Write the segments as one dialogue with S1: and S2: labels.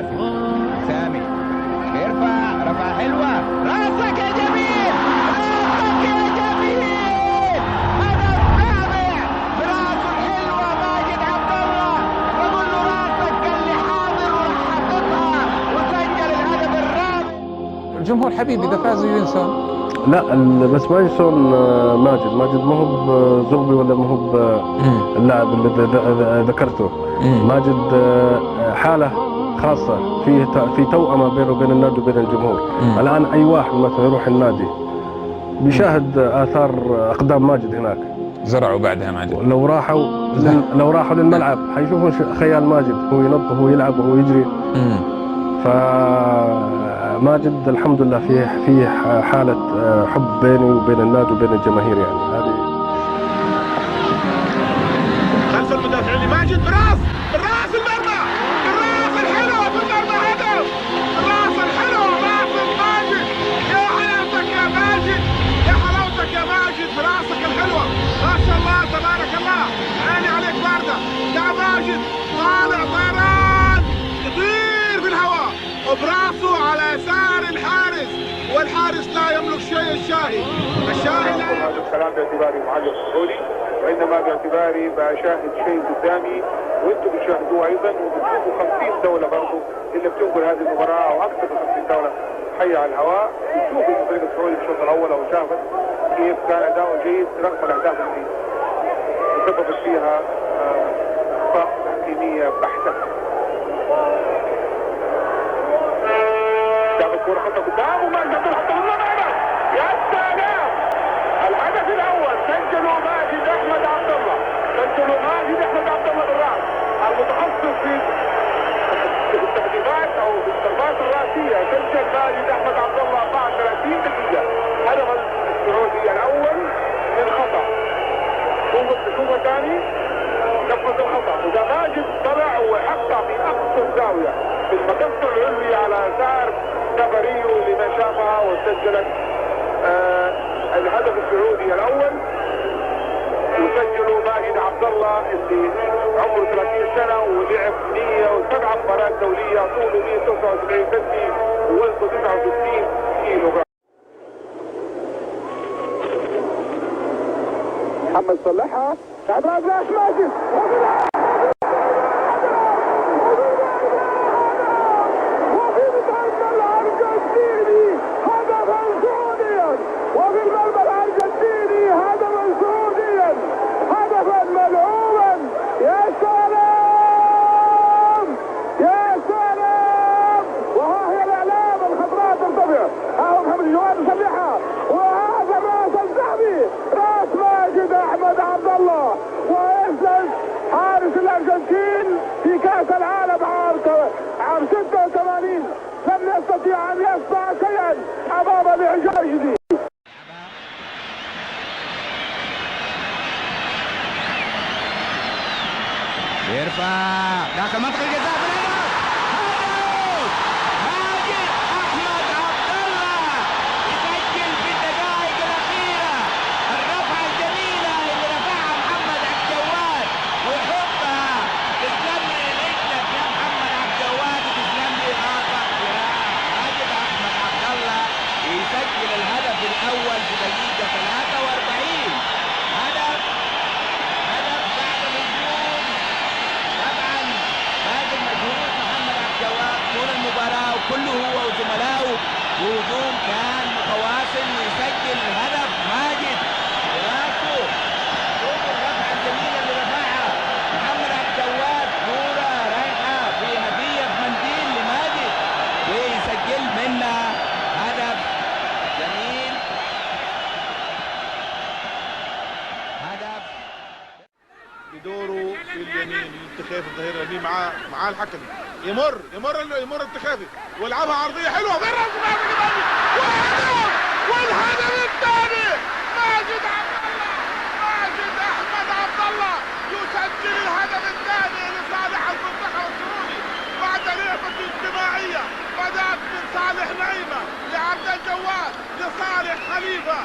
S1: باسم سامي بيرفع رفعة حلوة، راسك يا جميل، راسك يا جميل، هدف رابع براسه الحلوة ماجد عبد الله، بقول له راسك قال لي حاضر وراح حاططها وسجل الهدف الرابع.
S2: الجمهور حبيبي اذا فاز ينسون.
S3: لا بس ما ينسون ماجد ما هو بزغبي ولا ما هو اللاعب اللي ذكرته. ماجد حالة خاصة في توأمة بينه وبين النادي وبين الجمهور. الآن أي واحد مثلا يروح النادي بيشاهد آثار أقدام ماجد هناك.
S2: زرعوا بعدها ماجد.
S3: لو راحوا للملعب حيشوفوا خيال ماجد، هو ينط وهو يلعب وهو يجري. فماجد الحمد لله في حالة حب بيني وبين النادي وبين الجماهير يعني. هذه
S4: خلف المدافعين لماجد براس المرمى، الراس الحلوة في المرمى، هدف الراس الحلوة، راس ماجد، يا حلاوتك يا ماجد، يا حلاوتك يا ماجد براسك الحلوة، ما شاء الله تبارك الله، عيني عليك باردة يا ماجد، طالع طيران يطير في الهواء وبراسه على يسار الحارس، والحارس لا يملك شيء. الشاهي لا
S5: هذا الكلام باعتباري معلق سعودي، وانما باعتباري بشاهد شيء قدامي وانتم بتشاهدوه ايضا، وبتشوفوا 50 دوله برضه اللي بتنقل هذه المباراه او اكثر من 50 دوله حيه على الهواء، بتشوفوا الفريق السعودي في الشوط الاول او شافت كيف كان اداؤه جيد رغم الاهداف اللي تسببت فيها اخطاء تحكيميه بحته. جاب الكوره خطه قدام وماجد عبد الله حطها، يا سلام! الهدف الاول سجله ماجد احمد عبد الله، بالراس، المتخصص في التهديفات او في الضربات الراسيه، سجل ماجد احمد عبد الله بعد 30 دقيقه هدف السعودي الاول من خطا. شوفوا ثاني نفذ الخطا، وده ماجد طلع وحطها في اقصى الزاويه في المقص العلوي على يسار كبريو اللي ما شافها وسجلت الهدف السعودي الاول، وسجلوا ماجد عبد الله اللي عمره 30 سنه ولعب 107 مباريات دوليه، طوله 179 سنتي ووزنه 69 كيلو جرام. محمد صلحها، سعد راس ماجد في كأس العالم عام 86 لم يستطيع أن يصنع شيئا أمام الإعجاز دي.
S1: يرفع داخل منطقة الجزاء، ماجد أحمد عبد الله يسجل في الدقائق الأخيرة الرفعة الجميلة اللي رفعها محمد عبد الجواد ويحطها. تسلم لي رجلك يا محمد عبد الجواد، وتسلم لي راسك يا ماجد أحمد عبد الله، يسجل الهدف الأول في دقيقة 43. هدف بعد الهجوم، طبعا بعد المجهود محمد عبد الجواد طول المباراة وكله هو وزملائه، وهجوم كان متواصل ويسجل هدف ماجد براسه. شوف الرفعة الجميلة اللي رفعها محمد عبد الجواد، كورة رايحة في هدية منديل لماجد ويسجل منها هدف جميل. هدف
S4: بدوره في اليمين التخافي الظهير اليمين مع الحكم، يمر التخافي ويلعبها عرضيه حلوه بالراس ماجد، والهدف الثاني ماجد احمد عبد الله يسجل الهدف الثاني لصالح المنتخب السعودي بعد لعبه اجتماعيه بدات من صالح نعيمه لعبد الجواد لصالح خليفه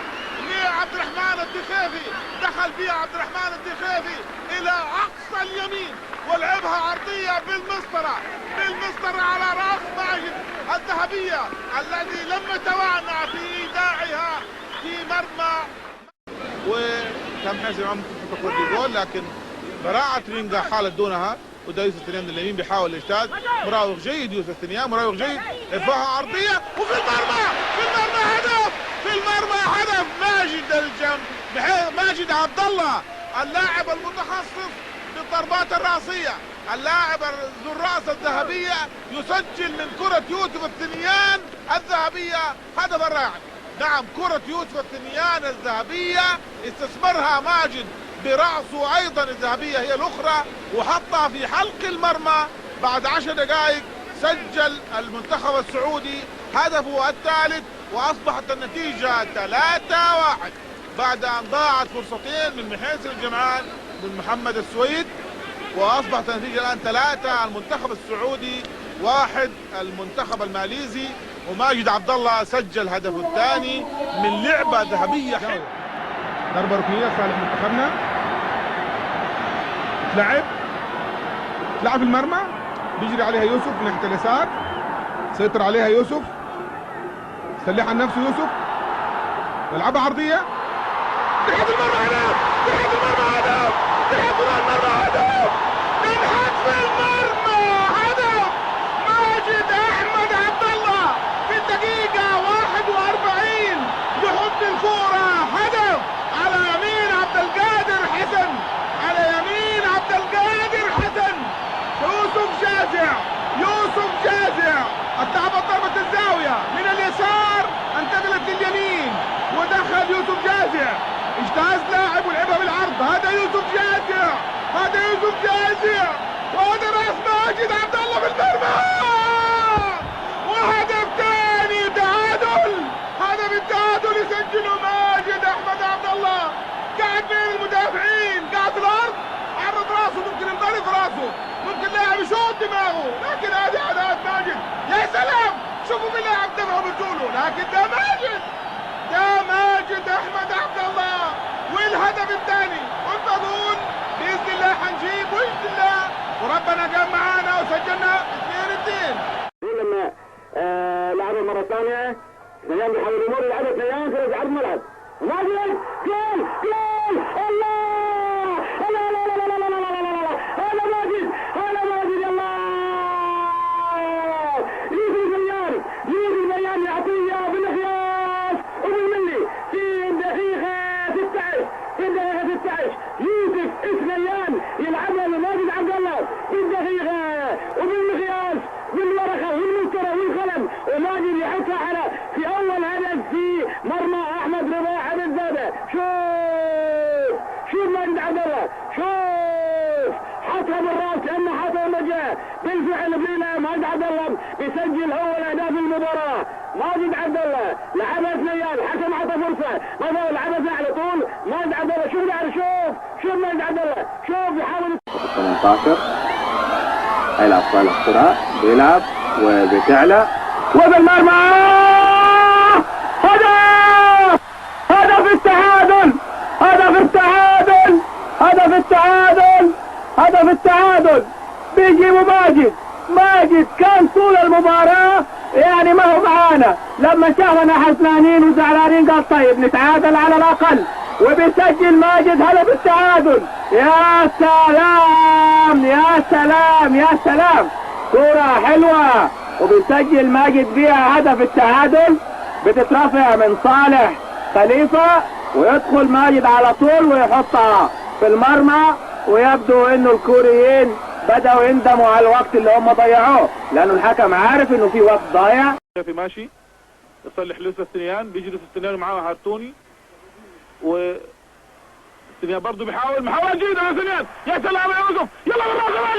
S4: لعبد الرحمن الدخيفي، دخل فيها عبد الرحمن الدخيفي الى اقصى اليمين ولعبها عرضية بالمسطرة على رأس ماجد الذهبية الذي لم يتوانى في إيداعها في مرمى. وكان حسن عم تفكر في جول، لكن براعة رينجا حالت دونها. وده يوسف ثنيان من اليمين بيحاول الاجتاز، مراوغ جيد يوسف ثنيان، مراوغ جيد، ارفعها عرضية وفي المرمى، هدف، في المرمى هدف ماجد عبد الله اللاعب المتخصص بالضربات الرأسية، اللاعب ذو الرأس الذهبية يسجل من كرة يوسف الثنيان الذهبية هدف الرائع. نعم، كرة يوسف الثنيان الذهبية استثمرها ماجد برأسه أيضا الذهبية هي الأخرى، وحطها في حلق المرمى. بعد 10 دقائق سجل المنتخب السعودي هدفه الثالث، وأصبحت النتيجة 3-1 بعد أن ضاعت فرصتين من محيس الجمعان من محمد السويد، وأصبحت النتيجة الآن 3 المنتخب السعودي 1 المنتخب الماليزي. وماجد عبد الله سجل هدفه الثاني من لعبة ذهبية. ضربة ركنية صالح منتخبنا، تلعب المرمى، بيجري عليها يوسف من ناحية اليسار، سيطر عليها يوسف، سلح عن نفسه يوسف، يلعبها عرضية، تحت المرمى هدف، هدف ماجد أحمد عبد الله في الدقيقة 41 يحط الكورة هدف على يمين عبد القادر حسن، يوسف جازع اتلعبت ضربة الزاوية من اليسار، انتقلت لليمين ودخل يوسف جازع، اجتاز لاعب ولعبها بالعرض. هذا يوسف جازع، وهذا راس ماجد عبد الله في المرمى، وهدف ثاني تعادل. هدف التعادل يسجله ماجد احمد عبد الله، قاعد بين المدافعين، قاعد في الارض، عرض راسه، ممكن ينضرب راسه، ممكن لاعب يشوط دماغه، لكن هذه عادات ماجد. يا سلام، شوفوا باللاعب دفعه برجوله، لكن ده ماجد احمد عبد الله. والهدف الثاني كنت اقول باذن الله حنجيب باذن الله، وربنا كان معانا وسجلنا 2-2.
S6: لما لعبوا مرة ثانية ثنيان بيحاول يمر، لعبوا ثنيان في عرض الملعب، ماجد جول الله، هذا ماجد الله، يوسف بيان يعطيه بالخياس وبالملي في الدقيقة 16 يوسف بيان يلعبها لماجد عبد الله في الدقيقة وبالمخياس بالورقة والمسطرة والقلم، وماجد يحطها على في أول هدف في مرمى أحمد رباح بن زادة. شوف ماجد عبد الله، حطها بالراس لأنه حطها مجاه بالفعل بليلة. ماجد عبد الله بيسجل أول أهداف المباراة. ماجد عبد الله لعبها ثنيان، حكم عطى فرصة، ما لعبها على طول. ماجد عبد الله شوف ماجد عبد الله، يحاول
S7: 18 هيلعب صالح سرعة، بيلعب وبتعلى وبالمرمى، هدف التعادل بيجيبوا ماجد كان طول المباراة يعني ما هو معانا، لما شافنا حزنانين وزعلانين قال طيب نتعادل على الأقل، وبيسجل ماجد هدف التعادل. يا سلام، كرة حلوة، وبيسجل ماجد فيها هدف التعادل، بتترفع من صالح خليفة ويدخل ماجد على طول ويحطها في المرمى. ويبدو انه الكوريين بدأوا يندموا على الوقت اللي هم ضيعوه، لانه الحكم عارف انه في وقت ضايع.
S5: في ماشي يصلح ليوسف الثنيان، بيجي يوسف الثنيان ومعاه هارتوني، والثنيان برضه بيحاول محاولة جيدة يا ثنيان، يا سلام يا يوسف، يلا بالراس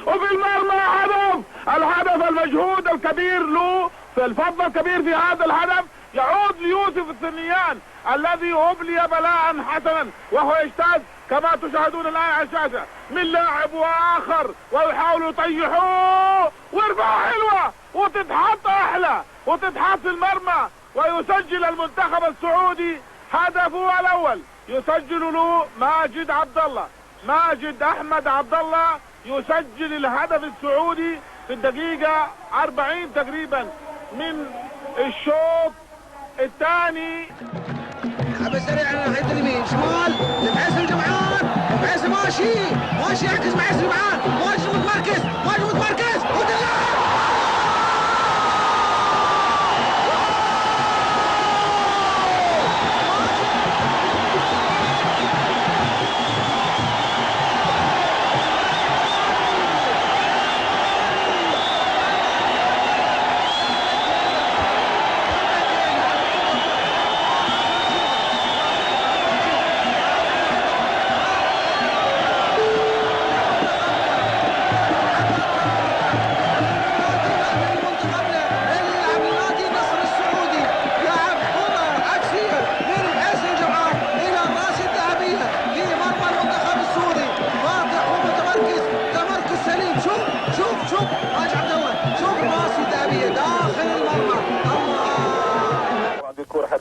S5: وفي المرمى هدف، الهدف المجهود الكبير له، في الفضل الكبير في هذا الهدف يعود ليوسف الثنيان الذي أبلي بلاء حسنا، وهو يجتاز كما تشاهدون الآن على الشاشة من لاعب وآخر، ويحاولوا يطيحوه ويرفعوا حلوة وتتحط أحلى وتتحط في المرمى، ويسجل المنتخب السعودي هدفه الأول
S4: يسجل له ماجد عبد الله. ماجد احمد عبد الله يسجل الهدف السعودي في الدقيقة 40 تقريبا من الشوط الثاني.
S8: لعبة سريعة على ناحية اليمين شمال لمحسن الجمعان. محسن ماشي يركز مع محسن الجمعان. ماشي متمركز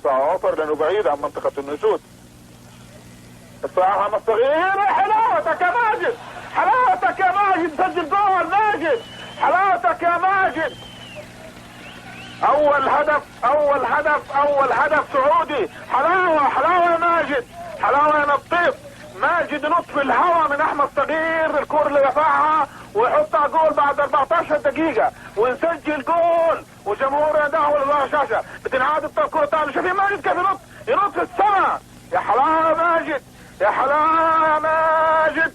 S5: عوفر لانه بعيد عن منطقة النشوط. الصراحة مستغير. حلاوتك يا ماجد، حلاوتك يا ماجد، سجل جول ماجد، حلاوتك يا ماجد. اول هدف سعودي. حلاوة يا ماجد، حلاوة يا نطيف. ماجد نط في الهواء من احمد صغير، الكرة اللي رفعها ويحطها جول بعد 14 دقيقة ونسجل جول وجمهور يدعو لله شاشة. بتنعاد الكرة تاني. شوفي ماجد كيف ينط في السماء. يا حلاوة يا ماجد، يا حلاوة يا ماجد.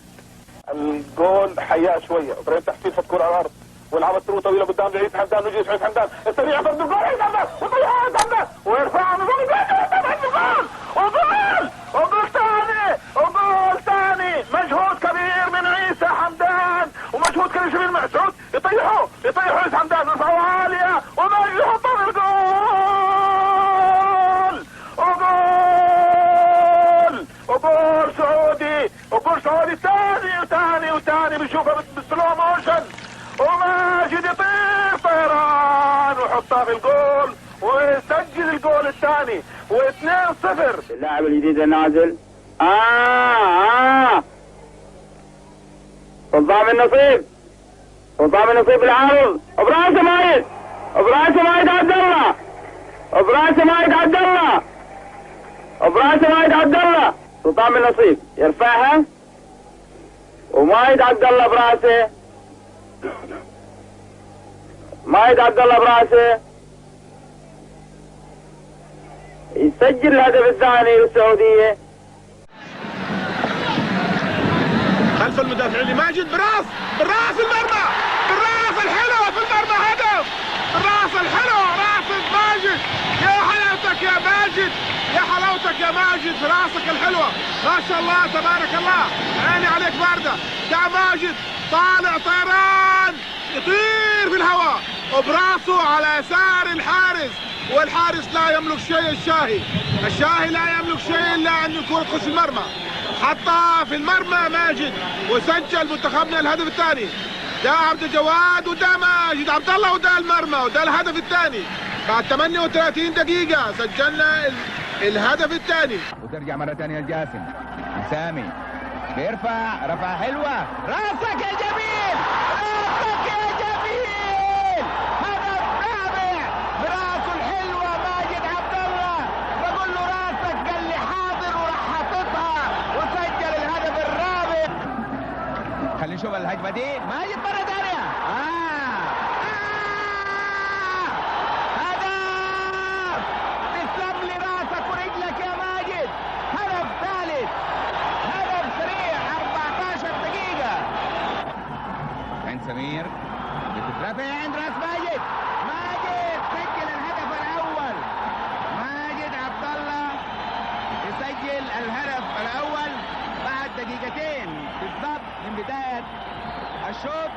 S5: الجول حياء شوية. ابراهيم تحفيل فت كرة على الارض ولعبت ثرو طويلة قدام بعيد حمدان. نجي سعيد حمدان السريع فرد الجول. عيد حمدان وطيها عيد حمدان ويرفعها من جول وجول ثاني. مجهود كبير من عيسى حمدان ومجهود كبير شبيل مسعود. يطيحوا عيسى حمدان رفعوا عالية وماجد يحطوا الجول. وجول سعودي ثاني بنشوفها بالسلو موشن. وماجد يطير طيران ويحطها في الجول ويسجل الجول الثاني و2-0.
S7: اللاعب الجديد النازل سلطان النصيب العارض. ابراهيم سمايد عبد الله. سلطان النصيب يرفعها ومايد عبد الله براسه. يسجل الهدف الثاني للسعودية.
S4: خلف المدافعين لماجد براس المرمى. الراس الحلوة في المرمى. هدف الراس الحلوة. راس ماجد. يا حلاوتك يا ماجد، يا حلاوتك يا ماجد في راسك الحلوة. ما شاء الله تبارك الله. عيني عليك باردة. يا ماجد طالع طيران يطير في الهواء وبراسه على يسار الحارس. والحارس لا يملك شيء. الشاهي لا يملك شيء الا ان الكرة تخش المرمى. حطها في المرمى ماجد وسجل منتخبنا الهدف الثاني. ده عبد الجواد وده ماجد عبد الله وده المرمى وده الهدف الثاني. بعد 38 دقيقة سجلنا الهدف الثاني.
S1: وترجع مرة ثانية الجاسم. سامي بيرفع رفعة حلوة. راسك يا جميل، راسك يا جميل. هدف رابع براسه الحلوة ماجد عبد الله. بقول له راسك، قال لي حاضر وراح حاططها وسجل الهدف الرابع. خلينا نشوف الهجمة دي. ماجد مرة ثانية. هدف. تسلم لي راسك ورجلك يا ماجد. هدف ثالث، هدف سريع 14 دقيقة. عند سمير بتترفع عند راس ماجد. ماجد سجل الهدف الأول. ماجد عبد الله يسجل الهدف الأول بعد دقيقتين بالضبط من بداية الشوط.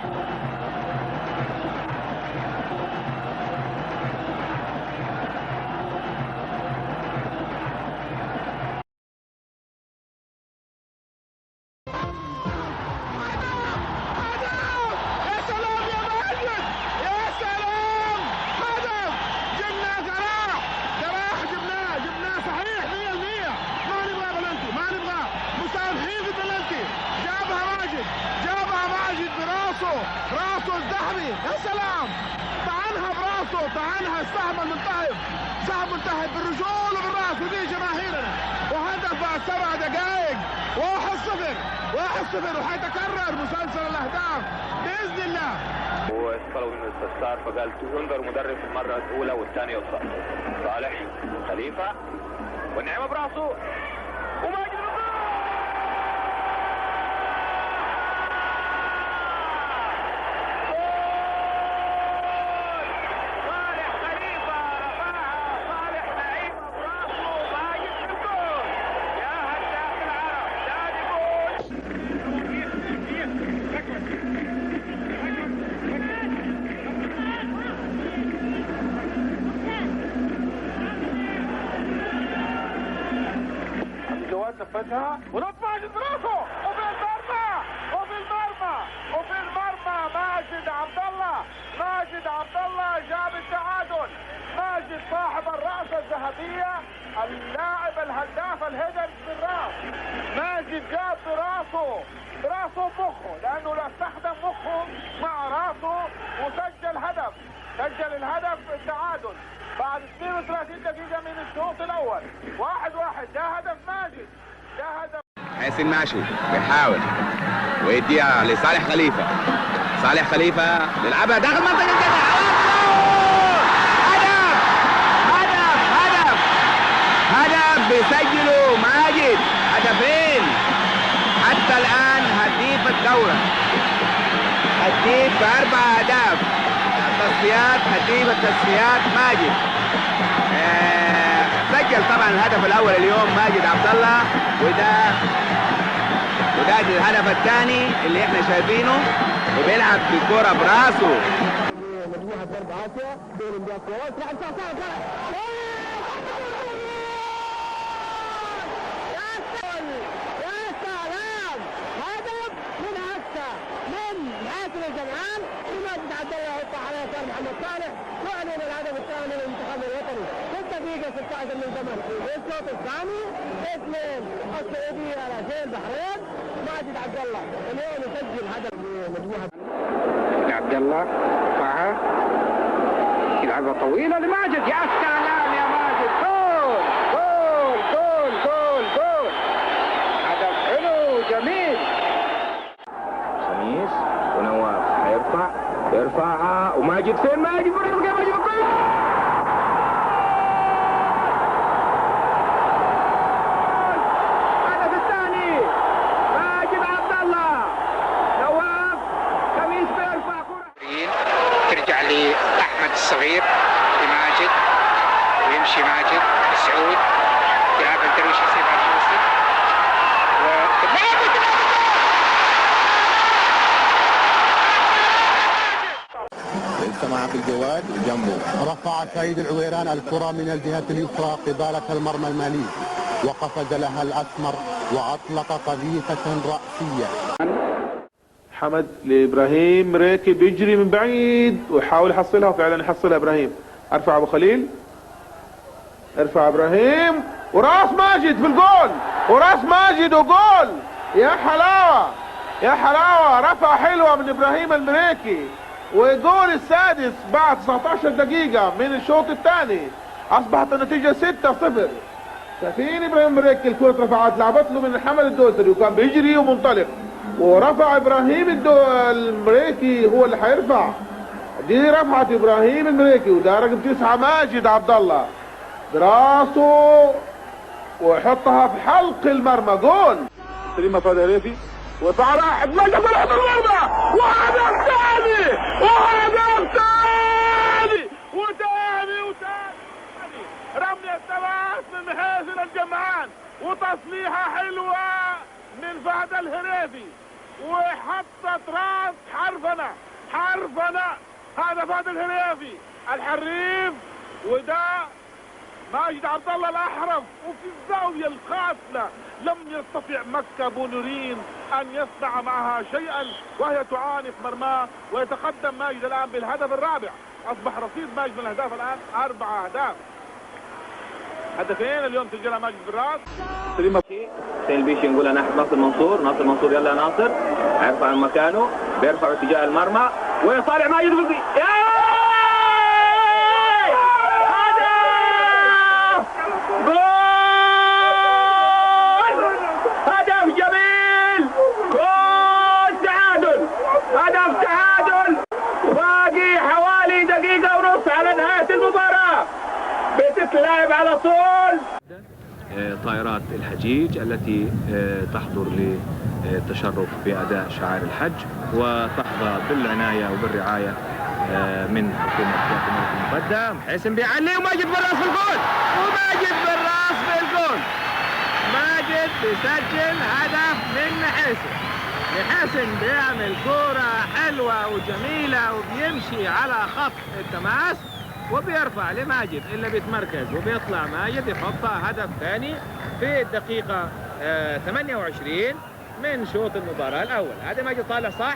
S4: جبناه صحيح 100%. ما راسه الذهبي، يا سلام، طعنها براسه، طعنها، السهم الملتهب، سهم ملتهب بالرجول وبالراس، ودي جماهيرنا. وهدف بعد 7 دقائق، 1-0 1-0، وحيتكرر مسلسل الاهداف باذن الله.
S5: وطلبوا منه الاستفسار فقال ينظر مدرب في المره الاولى والثانيه والثالثه. صالح خليفه والنعمه براسه وماجد نفذها ورد ماجد براسه وفي المرمى ماجد عبد الله جاب التعادل. ماجد صاحب الرأسة الذهبية، اللاعب الهداف الهدف بالراس. ماجد جاب براسه مخه، لأنه لا استخدم مخه مع راسه وسجل هدف. سجل الهدف التعادل بعد 32 دقيقة من الشوط الأول. 1-1. ده هدف ماجد، ده هدف.
S1: حسين ماشي بيحاول ويديها لصالح خليفة. صالح خليفة يلعبها داخل منطقة الجزاء. هدف بيسجله ماجد، هدفين حتى الآن. هديف الدورة، هديف ب4 أهداف. التصفيات، هديف التصفيات ماجد. سجل طبعا الهدف الاول اليوم ماجد عبد الله، وده الهدف الثاني اللي احنا شايفينه، وبيلعب بالكرة براسه.
S6: مجموعة ضرب عافية بين الباكوات، لعب يا سلام، هدف من هسه من حاتم الجمعان، وماجد عبد الله يحط على يسار محمد صالح، واعلن الهدف الثاني للمنتخب الوطني في الدقيقة 16 من زمن الشوط الثاني. 2 السعودية على 2 البحرين. ماجد عبد الله اليوم يسجل هدف لمجموعة
S9: عبد الله، رفعها يلعبها طويلة لماجد. يا سلام يا ماجد، جول جول جول جول جول، هدف حلو جميل.
S1: خميس ونواف يرفعها وماجد فين؟ ماجد الهدف الثاني ماجد عبد الله. نواف خميس بيرفع كرة،
S9: ترجع لأحمد الصغير لماجد، ويمشي ماجد لسعود، يلعب الدرويش يصيب على الموسم
S10: اجتمع في الجواد جنبه. رفع سعيد العويران الكرة من الجهة اليسرى قبالة المرمى المالي، وقفز لها الأسمر وأطلق قذيفة رأسية.
S5: حمد لابراهيم مريكي بيجري من بعيد ويحاول يحصلها، وفعلا يحصلها ابراهيم. ارفع ابو خليل، ارفع ابراهيم، وراس ماجد في الجول، وراس ماجد وجول. يا حلاوه يا حلاوه، رفع حلوه من ابراهيم المريكي، وجول السادس بعد 19 دقيقه من الشوط الثاني. اصبحت النتيجه 6-0. شايفين ابراهيم المريكي الكره رفعت، لعبت له من حمد الدوسري وكان بيجري ومنطلق، ورفع ابراهيم المريكي هو اللي حيرفع. دي رفعت ابراهيم المريكي، وده رقم 9 ماجد عبد الله براسه ويحطها في حلق المرمى. جول سليم فؤاد هريفي، وطلع راحت ماجد في المرمى، وهدف ثاني وثاني رمية الثبات من حسين الجمعان، وتصليحة حلوة من فهد الهريفي، وحطت راس حرفنة. هذا فهد الهريفي الحريف، وده ماجد عبد الله الأحرف، وفي الزاوية القاتلة لم يستطع مكة بونورين أن يصنع معها شيئا، وهي تعاني في مرماه. ويتقدم ماجد الآن بالهدف الرابع. أصبح رصيد ماجد من الأهداف الآن 4 أهداف. هدفين اليوم سجلها ماجد بالراس. سليم حسين البيشي نقول انا ناصر منصور يلا يا ناصر، هيرفع من مكانه
S7: بيرفعوا اتجاه المرمى وطالع ماجد بالقي هدف جول هدف جميل جول تعادل هدف تعادل باقي حوالي دقيقة ونص على نهاية المباراة بتتلعب على طول. طائرات الحجيج التي تحضر للتشرف بأداء شعائر الحج وتحظى بالعناية وبالرعاية من حكومة حياة الملك المقدم. حسن بيعلي وماجد بالراس في الجول وماجد بالراس في الجول. ماجد بيسجل هدف من حسن. حسن بيعمل كورة حلوة وجميلة وبيمشي على خط التماس وبيرفع لماجد اللي بيتمركز وبيطلع ماجد يحطها هدف ثاني في الدقيقة 28 من شوط المباراة الأول. هذا ماجد طالع صح.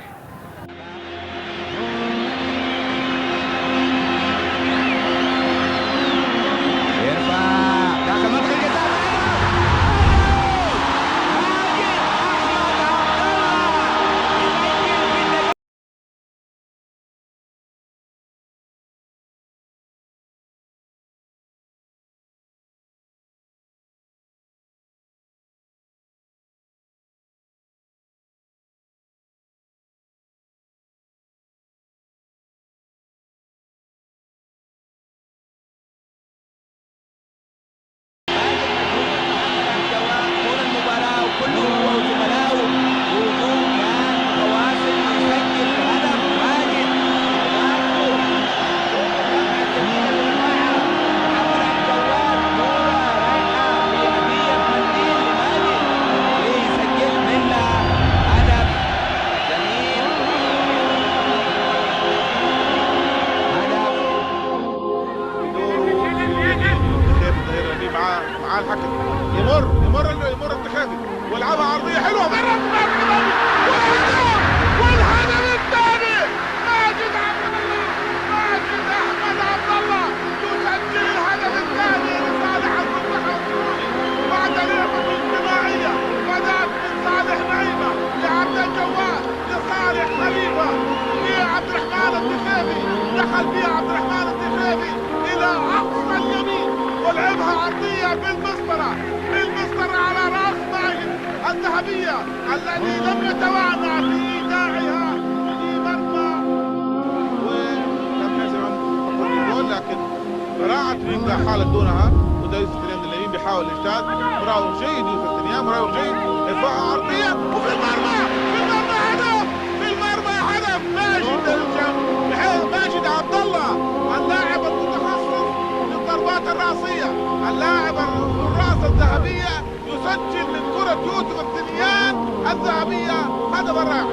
S4: يمر التخاذي والعبها عرضيه حلوه مرت والهدف الثاني ماجد احمد عبد الله يسجل الهدف الثاني لصالح المنتخب السعودي بعد لعبه اجتماعيه بدات من صالح نعيمه لعبد الجواد لصالح خليفه لعبد الرحمن الدخيبي دخل فيها عبد الرحمن الدخيبي الى اقصى اليمين ولعبها عرضيه بالمسطره على راس ماجد الذهبيه الذي لم يتوانى في ايداعها في مرمى وكان حسن الجول لكن براعه رينجا حالت دونها وده يوسف اليمن اليمين بيحاول الاجتهاد مراوغ جيد يوسف الثانيان مراوغ جيد ارفعها عرضيه وفي المرمى هدف في المرمى هدف ماجد عبد الله اللاعب المتخصص للضربات الراسيه اللاعب الراس الذهبيه يسجل من كرة يوسف الثنيان الذهبية هدف رائع.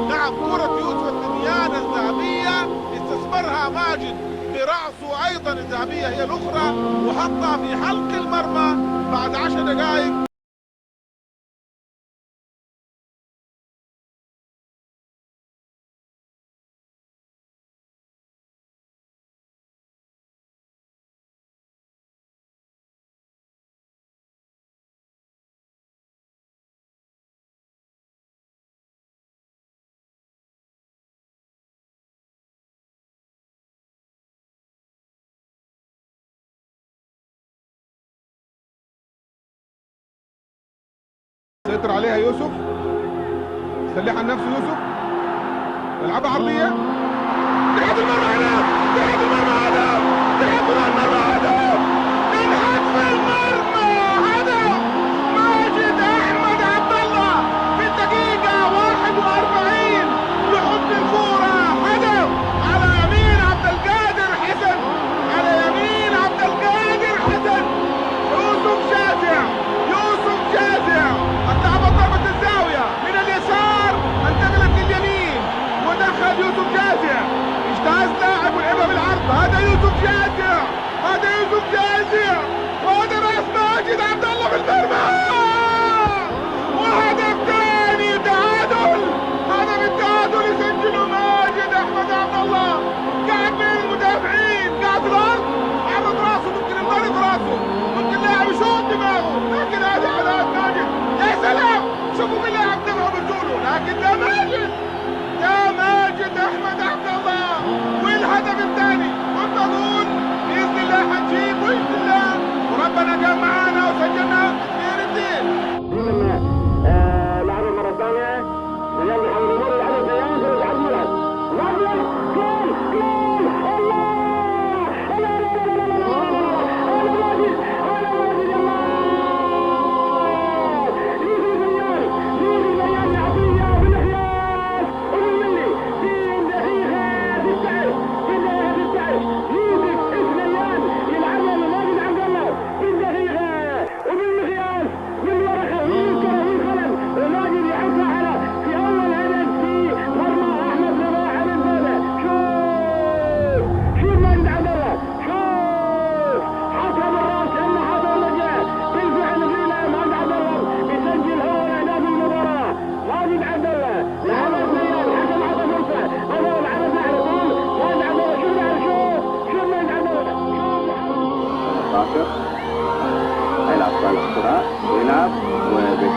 S4: نعم كرة يوسف الثنيان الذهبية استثمرها ماجد برأسه أيضا الذهبية هي الأخرى وحطها في حلق المرمى بعد 10 دقائق. سيطر عليها يوسف سلحها نفسه يوسف يلعبها عرضيه تحت المرمى هدف تحت المرمى هدف تحت المرمى هدف من حتف المرمى هدف ماجد احمد عبد الله في الدقيقه 41 لحط الكوره هدف على يمين عبد القادر حسن على يمين عبد القادر حسن يوسف جازع اتلعبت ضربة الزاوية من اليسار انتقلت لليمين ودخل يوسف جازع اجتاز لاعب ولعبها بالعرض هذا يوسف جازع وهذا راس ماجد عبد الله في المرمى وهدف ثاني تعادل هدف التعادل يسجله ماجد احمد عبد الله قاعد بين المدافعين قاعد في الارض عرض راسه ممكن يضرب راسه ممكن لاعب يشوط دماغه لكن هذا على ماجد يا سلام شوفوا بالله عم تبعوا بتقولوا لكن ده ماجد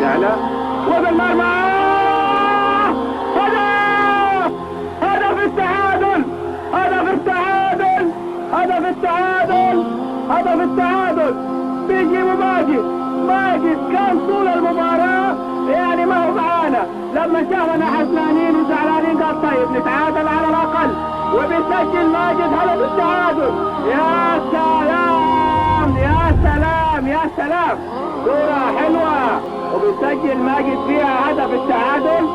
S6: تعلى وبالمرمى هدف التعادل هدف التعادل هدف التعادل هدف التعادل بيجيبوا ماجد كان طول المباراة يعني ما هو معانا لما شافنا حزنانين وزعلانين قال طيب نتعادل على الأقل وبيسجل ماجد هدف التعادل. يا سلام يا سلام يا سلام كرة حلوة وبيسجل ماجد فيها هدف التعادل.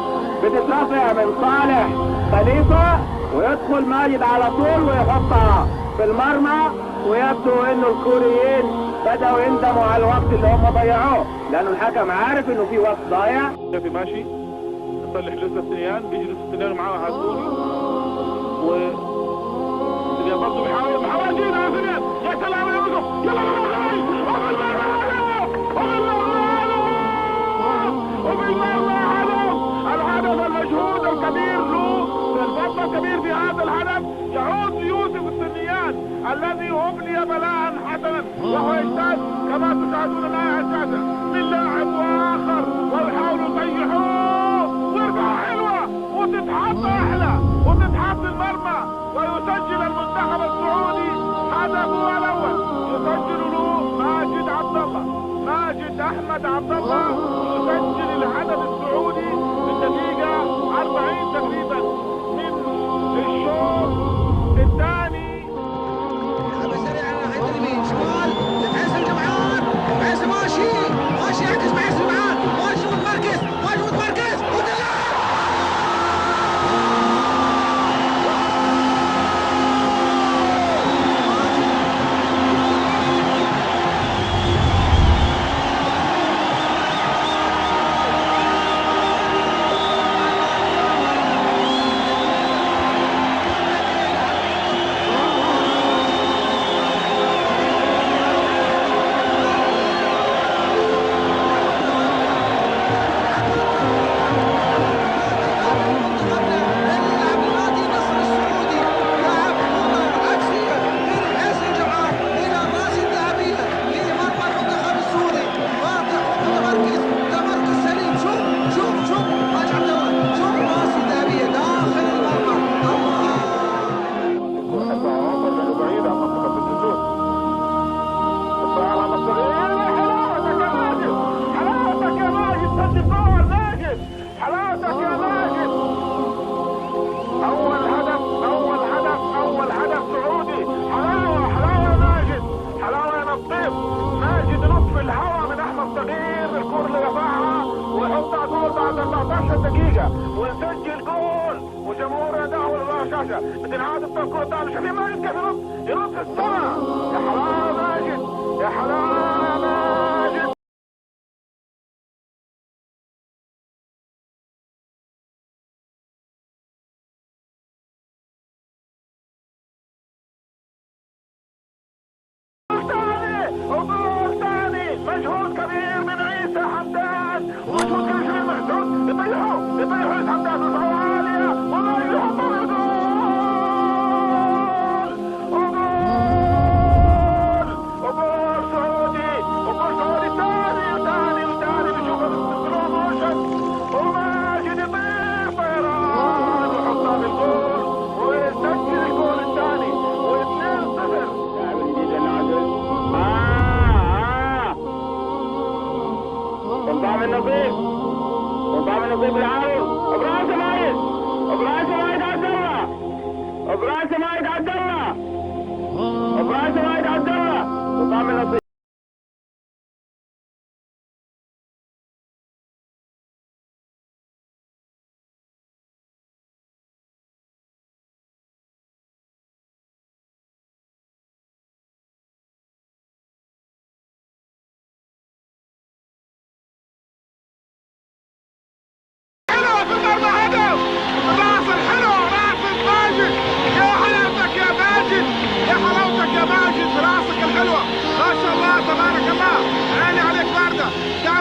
S6: بتترفع من صالح خليفة ويدخل ماجد على طول ويحطها في المرمى. ويبدو انه الكوريين بدأوا يندموا على الوقت اللي هم ضيعوه لانه الحكم عارف انه في وقت ضايع.
S5: شافي ماشي يصلح لسه الثنيان بيجلس الثنيان معاه عزوني و الثنيان برضه بيحاول يجينا يا ثنيان. يا سلام يا يوسف يلا وبالمرمى الهدف المجهود الكبير له الفضل الكبير في هذا الهدف يعود ليوسف الثنيان الذي أبلي بلاء حسنا وهو يجتاز كما تشاهدون الآن إعجازا من لاعب وآخر ويحاولوا يطيحوه ورقة حلوة وتتحط أحلى وتتحط المرمى ويسجل المنتخب السعودي هدفه الأول. يسجل له ماجد عبد الله ماجد أحمد عبد الله يسجل الهدف السعودي في الدقيقة 40 تقريبا من الشوط الثاني.
S8: شمال لفعيس الجمعان وفعيس ماشي يعكس مع عيسى الجمعان ماشي متمركز
S5: ويسجل جول وجمهور يدعو للشاشة بتنعاد الكرة الثانية. شوفي ماجد كيف يرد في السماء. يا حلاوة ماجد يا حلاوة ماجد. وجول ثاني مجهود كبير من عيسى حمدان ومجهود كبير من محسن يطيحوا عيسى حمدان رفعوا عالية وما يحطوا وجول سعودي ثاني بيشوف السلو موشن وماجد يطير طيران ويحطها بالجول ويسجل الجول الثاني و2-0.
S6: لاعب جديد العدل قنطام النصيب العارض ابراهيم سمايد عبد الله قنطام النصيب.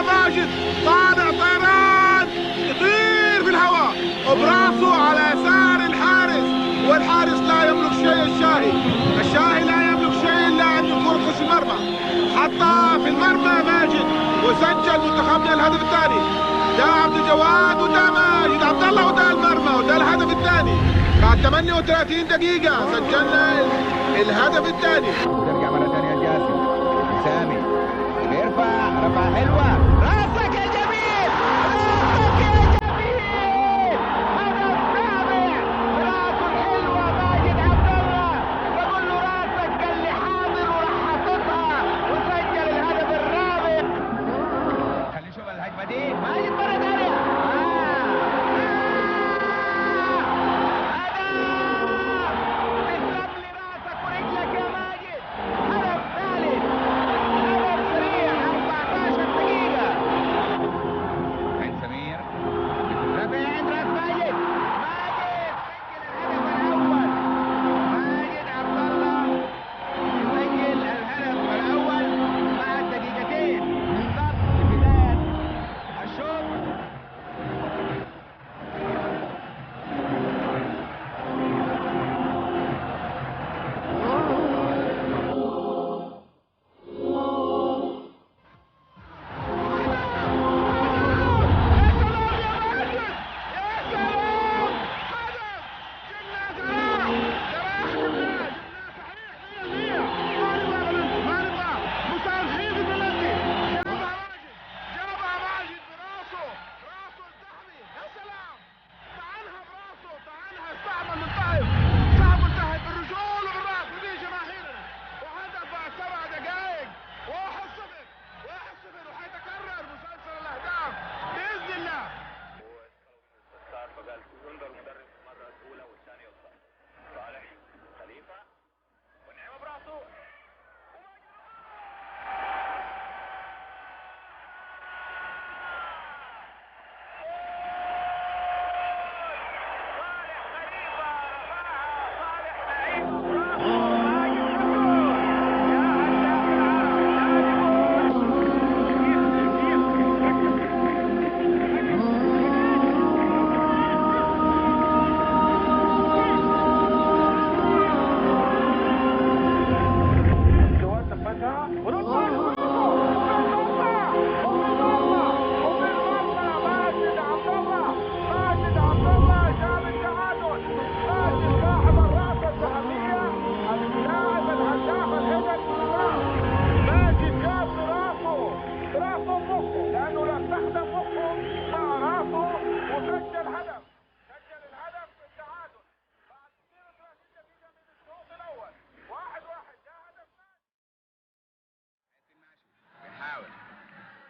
S4: ماجد طالع طيران يطير في الهواء براسه على يسار الحارس والحارس لا يملك شيء. الشاهي لا يملك شيء الا ان الكرة تخش المرمى. حطها في المرمى ماجد وسجل منتخبنا الهدف الثاني. ده عبد الجواد وده ماجد عبد الله وده المرمى وده الهدف الثاني. بعد 38 دقيقة سجلنا الهدف الثاني.
S1: ترجع مرة ثانية جاسم سامي بيرفع رفعة حلوة، راسك يا جميل، راسك يا جميل، هدف سابع، راسه الحلوة ماجد عبد الله، بقول له راسك قال لي حاضر وراح حاططها وسجل الهدف الرابع. خلينا نشوف الهجمة دي، ماجد مرة ثانية،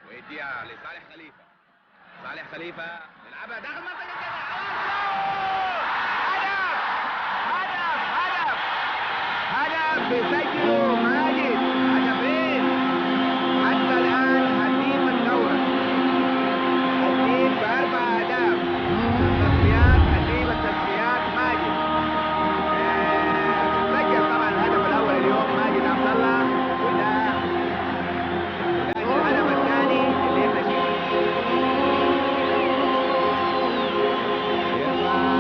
S1: ويديها لصالح خليفة. صالح خليفة يلعبها داخل منطقة الجزاء. هدف بيسجله ماجد، هدفين حتى الآن هديف الدورة، هديف ب4 أهداف. التصفيات هديف التصفيات ماجد. سجل طبعا الهدف الأول اليوم ماجد عبد الله، وده الهدف الثاني اللي يبدأ يرفع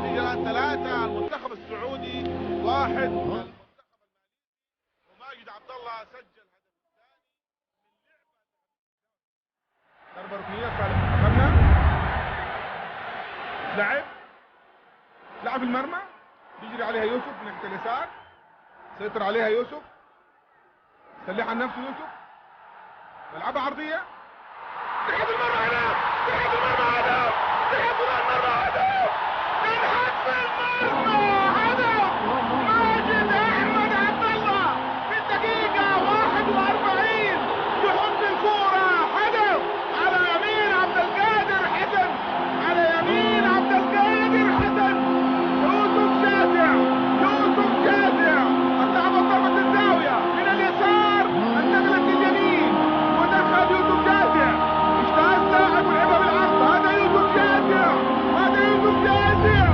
S4: النتيجة 3 المنتخب السعودي 1 المنتخب المالي. وماجد عبد الله سجل هدف الثاني من لعبة ضربة ركنية صالح منتخبنا. لعب المرمى بيجري عليها يوسف من ناحية اليسار، سيطر عليها يوسف، سلح عن نفسه يوسف، يلعبها عرضية، تحت المرمى هدف، تحت المرمى هدف، تحت المرمى هدف، من حتف المرمى هدف ماجد أحمد عبد الله في الدقيقة 41 يحط الكورة هدف على يمين عبد القادر حسن، على يمين عبد القادر حسن. يوسف جازع، يوسف جازع اتلعبت ضربة الزاوية من اليسار انتقلت لليمين ودخل يوسف جازع، اجتاز لاعب ولعبها بالعرض. هذا يوسف جازع، هذا يوسف جازع،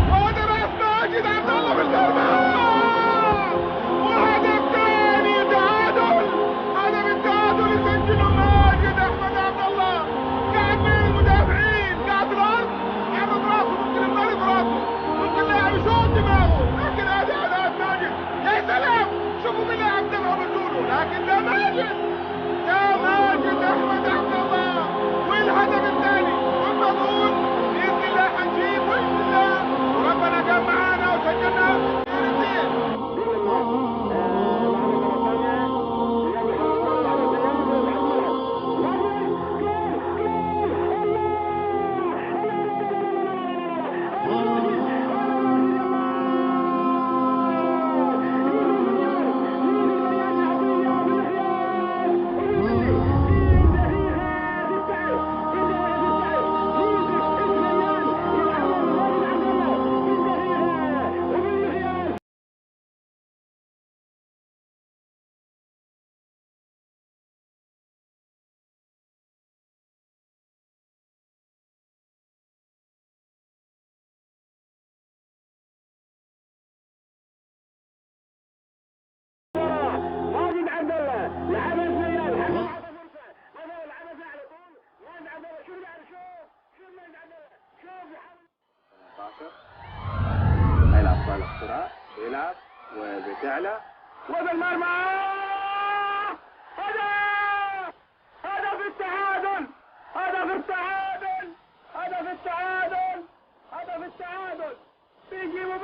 S4: وهذا راس ماجد عبد الله بالمرمى، وهدف ثاني تعادل. هدف التعادل يسجله ماجد احمد عبد الله، قاعد بين المدافعين، قاعد في الارض، عرض راسه، ممكن يضرب راسه، ممكن لاعب يشوط دماغه، لكن هذه اداء ماجد. يا سلام، شوفوا مين لاعب دمعه بتقولوا، لكن ده ماجد، ده ماجد احمد عبد الله. والهدف الثاني والمضمون باذن الله حنجيب باذن الله، وربنا كان معانا وسجلنا كثيرتين. ماجد عبد الله لعبها زياد، حسن عطى فرصة، هذا لعبها على طول. ماجد عبد الله شوف يعني، شوف ماجد عبد الله، شوف يحاول 18 هيلعب صالح بسرعة، يلعب وبتعلى وبالمرمى هدف، هدف التعادل، هدف التعادل، هدف التعادل، هدف التعادل. بيجيبوا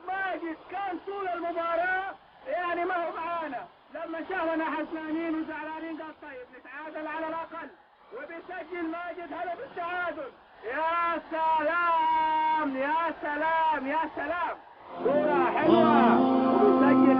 S4: ماجد كان طول المباراة يعني ما هو معانا، لما شافنا حزنانين وزعلانين قال طيب نتعادل على الاقل، وبيسجل ماجد هدف التعادل. يا سلام يا سلام يا سلام، كورة حلوة وبيسجل